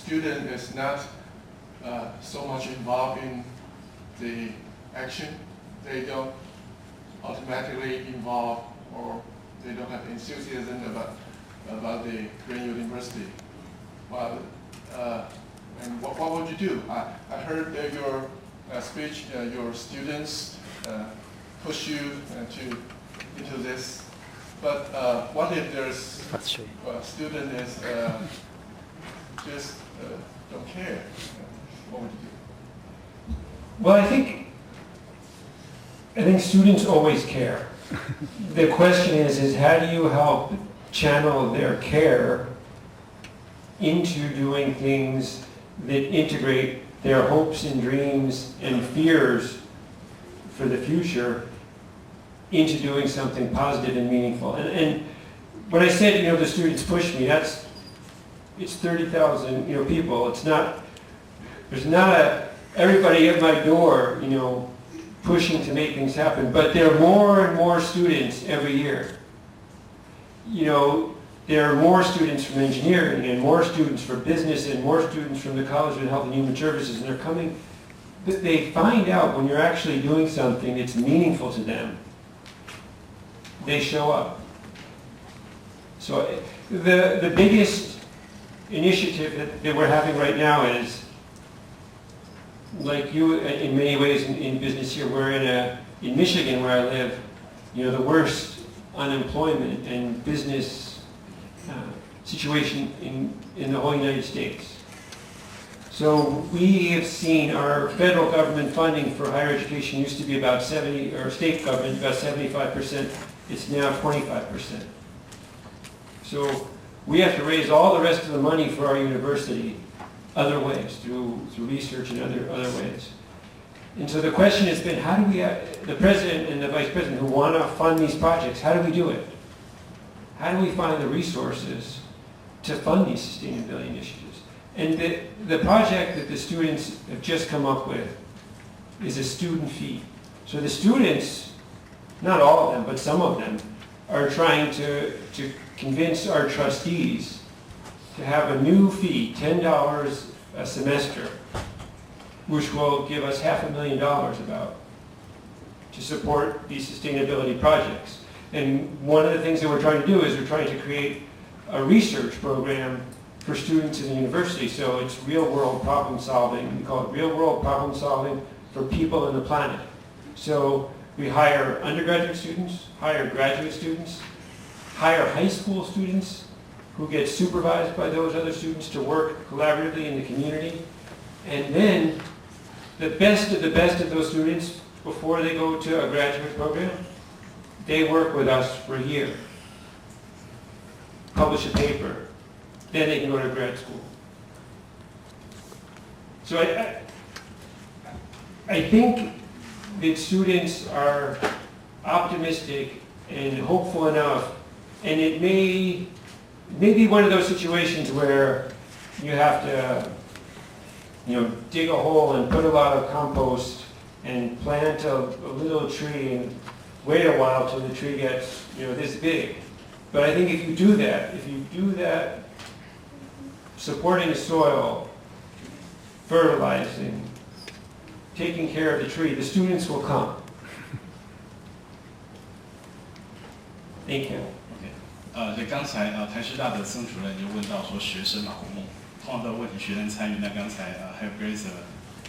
student is not so much involved in the action, they don't automatically involve or they don't have enthusiasm about the Korean University. Well, and what would you do? I heard your speech, your students push you into this. But what if there's a student is just don't care? What would you do? Well, I think students always care. The question is how do you help channel their care into doing things that integrate their hopes and dreams and fears for the future into doing something positive and meaningful. And when I said, the students push me, it's 30,000, people. There's not everybody at my door, pushing to make things happen, but there are more and more students every year. There are more students from engineering and more students for business and more students from the College of Health and Human Services, and they're coming. They find out when you're actually doing something that's meaningful to them, they show up. So the biggest initiative that we're having right now is, like you in many ways in business here, we're in Michigan where I live, the worst unemployment and business situation in the whole United States. So we have seen our federal government funding for higher education used to be about 70, or state government about 75%. It's now 25%. So we have to raise all the rest of the money for our university other ways, through research and other ways. And so the question has been, how do we, the president and the vice president who want to fund these projects, how do we do it? How do we find the resources to fund these sustainability initiatives? And the project that the students have just come up with is a student fee. So the students, not all of them, but some of them, are trying to convince our trustees to have a new fee, $10 a semester, which will give us $500,000 about to support these sustainability projects. And one of the things that we're trying to do is we're trying to create a research program for students in the university. So it's real-world problem solving. We call it real-world problem solving for people and the planet. So we hire undergraduate students, hire graduate students, hire high school students who get supervised by those other students to work collaboratively in the community. And then the best of those students, before they go to a graduate program, they work with us for a year, publish a paper, then they can go to grad school. So I think that students are optimistic and hopeful enough, and it may be one of those situations where you have to, dig a hole and put a lot of compost and plant a little tree and wait a while till the tree gets, this big. But I think if you do that, supporting the soil, fertilizing, taking care of the tree, the students will come. Thank you. OK， 就刚才台师大的曾主任就问到说学生嘛，我们碰到的问题，学生参与。那刚才还有 Grace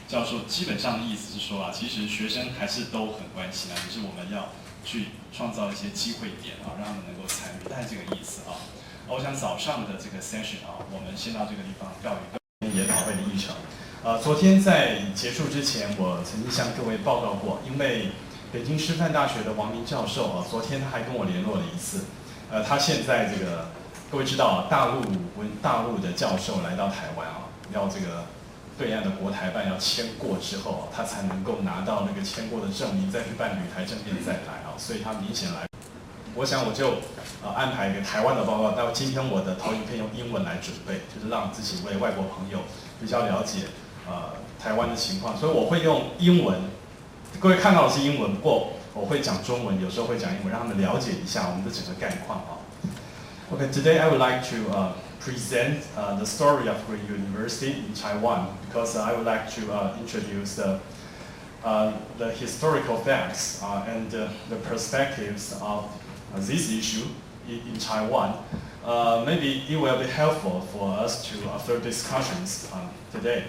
教授基本上的意思是说其实学生还是都很关心只是我们要去创造一些机会点让他们能够参与，大概这个意思我想早上的这个 session 我们先到这个地方告一个研讨会的议程。昨天在结束之前，我曾经向各位报告过，因为北京师范大学的王明教授昨天他还跟我联络了一次，他现在这个各位知道大陆的教授来到台湾要这个对岸的国台办要签过之后他才能够拿到那个签过的证明，再去办旅台证件再来所以他明显来，我想我就安排一个台湾的报告。但今天我的投影片用英文来准备，就是让自己为外国朋友比较了解台湾的情况，所以我会用英文，各位看到的是英文，不过我会讲中文，有时候会讲英文，让他们了解一下我们的整个概况Okay, today I would like to present the story of Green University in Taiwan because I would like to introduce the historical facts and the perspectives of this issue in Taiwan. Maybe it will be helpful for us to further discussions today.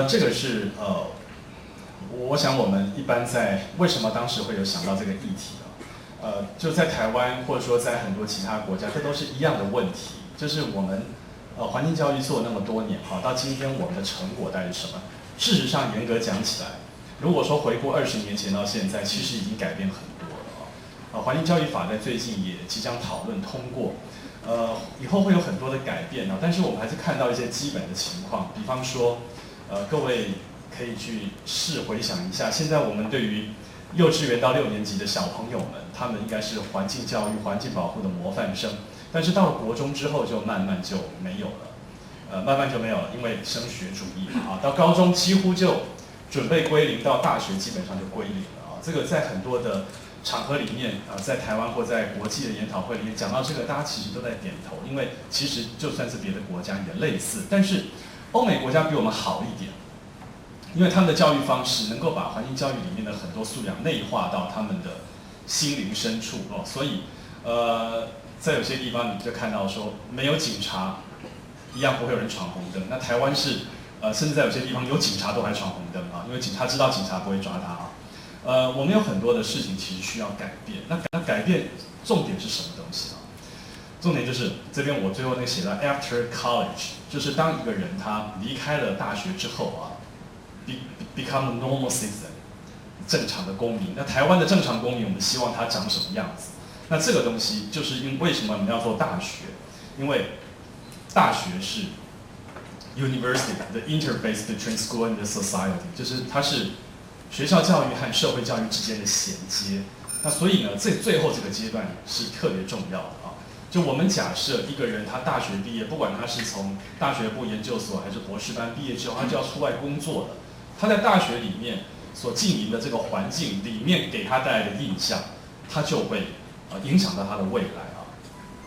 这个是我想我们一般在为什么当时会有想到这个议题就在台湾或者说在很多其他国家，这都是一样的问题，就是我们环境教育做那么多年到今天我们的成果大概是什么？事实上严格讲起来，如果说回顾20年前到现在，其实已经改变很多了环境教育法在最近也即将讨论通过，以后会有很多的改变但是我们还是看到一些基本的情况，比方说各位可以去回想一下，现在我们对于幼稚园到6年级的小朋友们，他们应该是环境教育、环境保护的模范生，但是到了国中之后就慢慢就没有了，因为升学主义到高中几乎就准备归零，到大学基本上就归零了这个在很多的场合里面在台湾或在国际的研讨会里面讲到这个，大家其实都在点头，因为其实就算是别的国家也类似，但是欧美国家比我们好一点，因为他们的教育方式能够把环境教育里面的很多素养内化到他们的心灵深处所以在有些地方你就看到说没有警察一样不会有人闯红灯，那台湾是甚至在有些地方有警察都还闯红灯因为他知道警察不会抓他我们有很多的事情其实需要改变，那改变重点是什么东西重点就是这边我最后那个写到 after college， 就是当一个人他离开了大学之后become a normal citizen， 正常的公民。那台湾的正常公民，我们希望他长什么样子？那这个东西就是为什么我们要做大学？因为大学是 university，the interface between school and the society， 就是它是学校教育和社会教育之间的衔接。那所以呢，最后这个阶段是特别重要的就我们假设一个人他大学毕业，不管他是从大学部研究所还是博士班毕业之后，他就要出外工作了。他在大学里面所经营的这个环境里面给他带来的印象，他就会影响到他的未来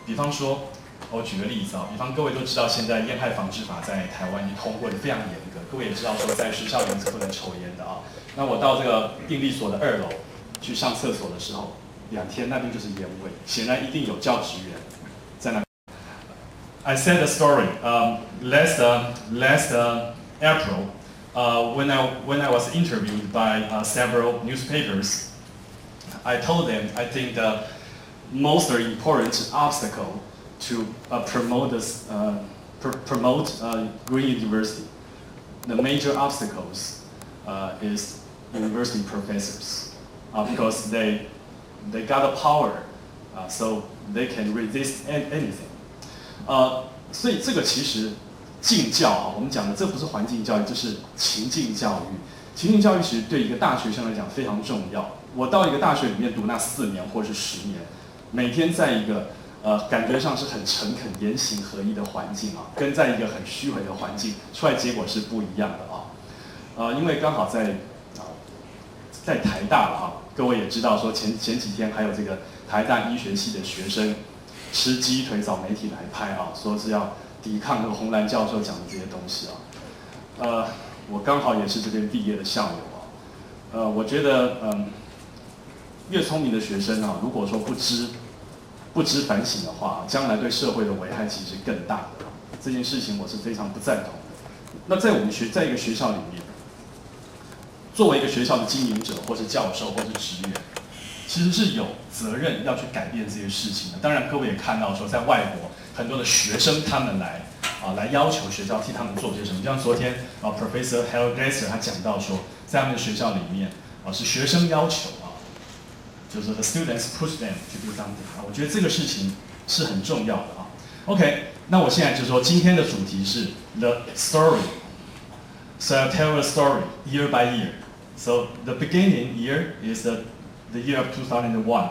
比方说，我举个例子比方各位都知道，现在烟害防治法在台湾已经通过的非常严格。各位也知道说，在学校里面是不能抽烟的那我到这个病历所的2楼去上厕所的时候，2天那边就是烟味，显然一定有教职员在那。I said a story. Last April, when I was interviewed by several newspapers, I told them I think the most important obstacle to promote Green University, the major obstacles is university professors, because they got the power, so they can resist anything. 所以这个其实境教我们讲的这不是环境教育，这是情境教育。情境教育其实对一个大学生来讲非常重要。我到一个大学里面读那4年或是10年，每天在一个感觉上是很诚恳、言行合一的环境跟在一个很虚伪的环境出来结果是不一样的因为刚好在台大各位也知道说前几天还有这个台大医学系的学生吃鸡腿找媒体来拍说是要抵抗那个洪兰教授讲的这些东西我刚好也是这边毕业的校友我觉得越聪明的学生如果说不知反省的话，将来对社会的危害其实更大的。这件事情我是非常不赞同的。那在一个学校里面，作为一个学校的经营者，或是教授，或是职员，其实是有责任要去改变这些事情的。当然，各位也看到说，在外国很多的学生他们来要求学校替他们做些什么。像昨天Professor DrGlasser 他讲到说，在他们的学校里面是学生要求就是 the students push them to do something 我觉得这个事情是很重要的OK， 那我现在就说今天的主题是 the story。So I'll tell a story year by year. So the beginning year is the year of 2001.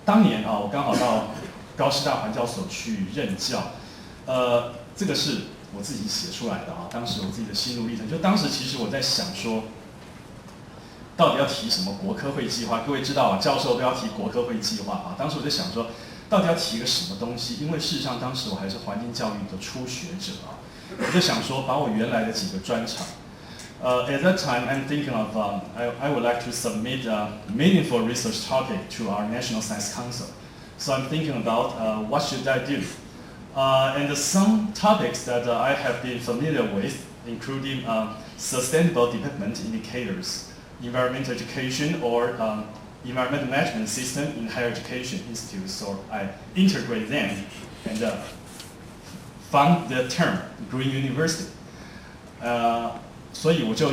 当年我刚好到高师大环教所去任教，这个是我自己写出来的当时我自己的心路历程。就当时其实我在想说，到底要提什么国科会计划？各位知道啊，教授都要提国科会计划啊。当时我就想说，到底要提个什么东西？因为事实上当时我还是环境教育的初学者啊，我就想说把我原来的几个专长。At that time, I'm thinking of I would like to submit a meaningful research topic to our National Science Council. So I'm thinking about what should I do. And some topics that I have been familiar with, including sustainable development indicators, environmental education, or environmental management system in higher education institutes. So I integrate them and found the term green university. 所以我就